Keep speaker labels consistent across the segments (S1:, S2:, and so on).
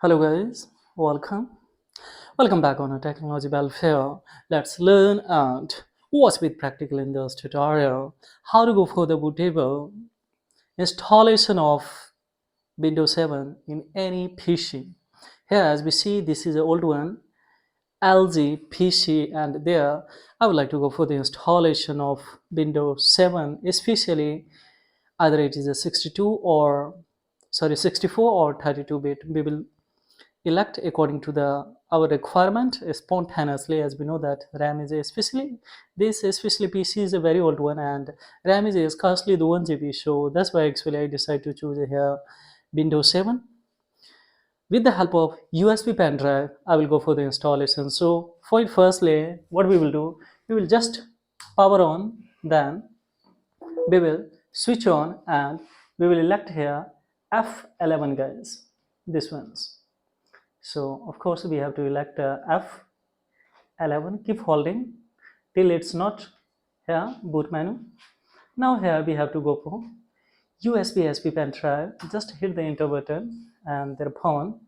S1: Hello guys, welcome. Welcome back on a technology welfare. Let's learn and watch with practical in this tutorial how to go for the bootable installation of Windows 7 in any PC. Here as we see this is an old one LG PC and there I would like to go for the installation of Windows 7, especially either it is a 64 or 32 bit. We will elect according to the our requirement spontaneously, as we know that RAM is especially PC is a very old one and RAM is scarcely the 1 GB, so that's why actually I decided to choose here Windows 7. With the help of USB pen drive I will go for the installation. So for it, firstly what we will do, we will just power on, then we will switch on and we will elect here F11 guys, this ones. So of course we have to elect F11, keep holding till it's not here boot menu. Now here we have to go for USB SP pen drive, just hit the enter button and thereupon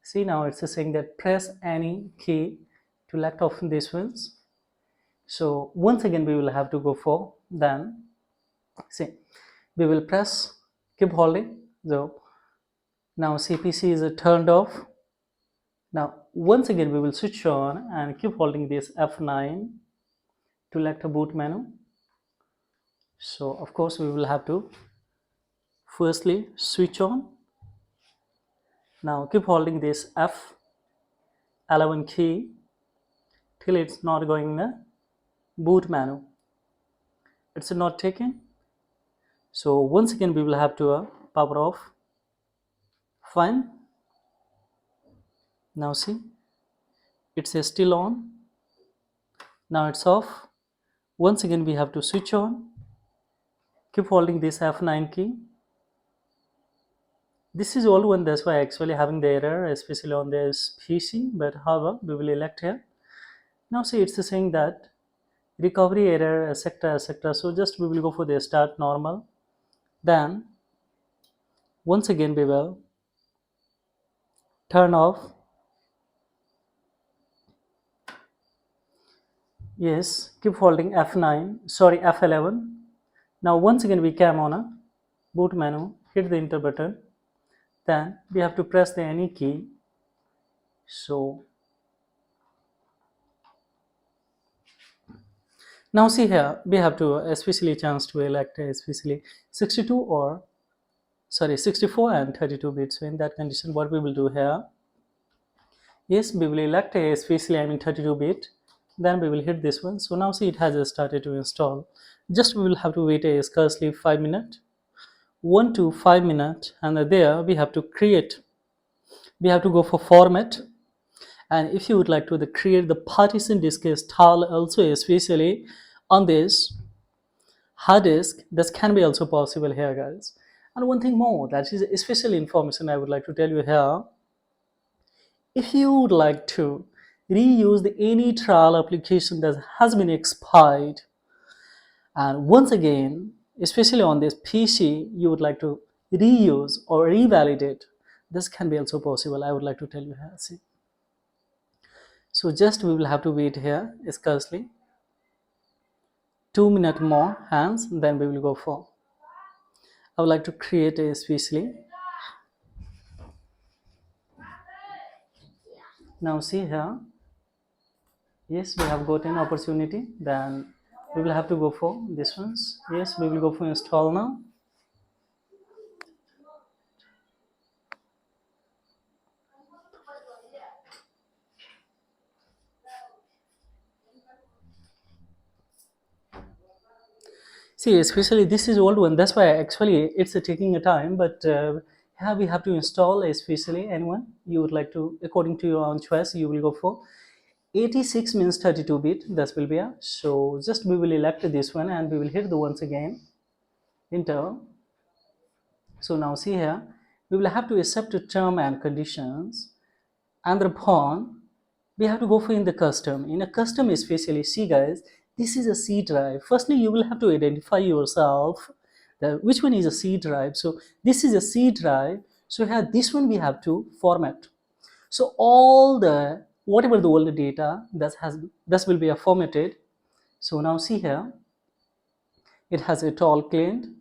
S1: see now it's saying that press any key to elect off these ones. So once again we will have to go for, then see we will press, keep holding. So now CPC is turned off. Now once again we will switch on and keep holding this F9 to select a boot menu. So of course we will have to firstly switch on. Now keep holding this F11 key till it's not going in the boot menu. It's not taken. So once again we will have to power off. Fine. Now see, it's still on. Now it's off. Once again we have to switch on. Keep holding this F9 key. This is old one, that's why actually having the error, especially on this PC, but however we will elect here. Now see it's saying that recovery error etc. So just we will go for the start normal, then once again we will turn off. Yes, keep holding F11. Now once again we came on a boot menu, hit the enter button, then we have to press the any key. So now see here we have to especially chance to elect especially 64 and 32 bits. So in that condition what we will do here, yes we will elect especially 32 bit, then we will hit this one. So now see it has started to install. Just we will have to wait a scarcely 5 minutes, 1 to 5 minutes, and there we have to go for format. And if you would like to create the partition disk style also, especially on this hard disk, this can be also possible here guys. And one thing more, that is a special information I would like to tell you here. If you would like to reuse any trial application that has been expired, and once again especially on this PC you would like to reuse or revalidate, this can be also possible. I would like to tell you here. See, so just we will have to wait here scarcely 2 minutes more hands, then we will go for, I would like to create a especially. Now see here, yes we have got an opportunity, then we will have to go for this ones. Yes, we will go for install now. See, especially this is old one, that's why actually it's taking a time, but here we have to install, especially anyone you would like to, according to your own choice, you will go for 86 means 32 bit, that will be a, so just we will elect this one and we will hit the once again enter. So now see here we will have to accept the term and conditions, and thereupon we have to go for in the custom. In a custom especially, see guys, this is a C drive. Firstly you will have to identify yourself that which one is a C drive. So this is a C drive, so here this one we have to format. So all the whatever the old data that will be formatted. So now see here, it has it all cleaned.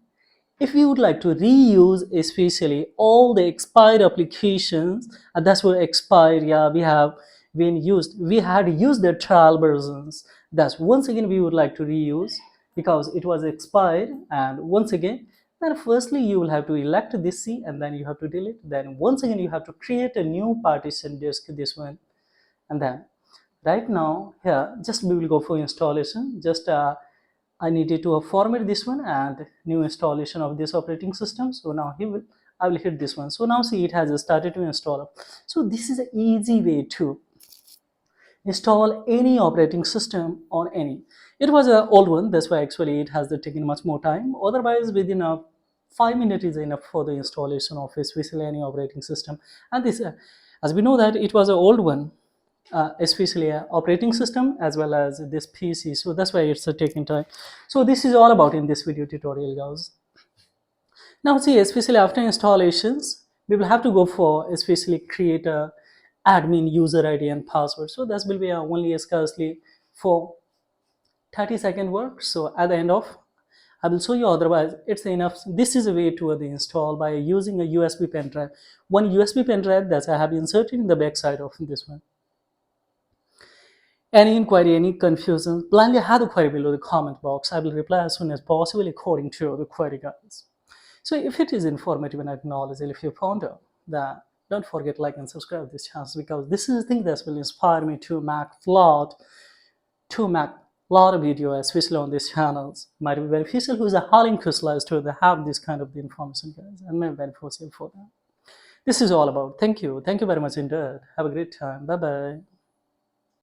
S1: If we would like to reuse especially all the expired applications that's were expired, yeah, we had used the trial versions, that's once again we would like to reuse because it was expired. And once again, then firstly you will have to elect this C and then you have to delete, then once again you have to create a new partition disk, this one. And then right now here just we will go for installation. Just I needed to format this one and new installation of this operating system. So now I will hit this one. So now see, it has started to install. So this is an easy way to install any operating system on any. It was an old one, that's why actually it has taken much more time. Otherwise, within a 5 minutes is enough for the installation of especially any operating system. And this, as we know that it was an old one, especially operating system as well as this PC. So that's why it's taking time. So this is all about in this video tutorial, guys. Now see, especially after installations, we will have to go for especially create a admin user ID and password. So that will be only scarcely for 30-second work. So at the end of, I will show you, otherwise it's enough. This is a way to the install by using a USB pen drive. One USB pen drive that I have inserted in the back side of this one. Any inquiry, any confusion, blindly have the query below the comment box. I will reply as soon as possible according to the query, guys. So if it is informative and knowledgeable, if you found out that, don't forget like and subscribe this channel, because this is the thing that will inspire me to make lot of videos, especially on these channels. Might be beneficial who is a highly specialized to have this kind of the information, guys, and may be beneficial for them. This is all about. Thank you very much indeed. Have a great time. Bye bye.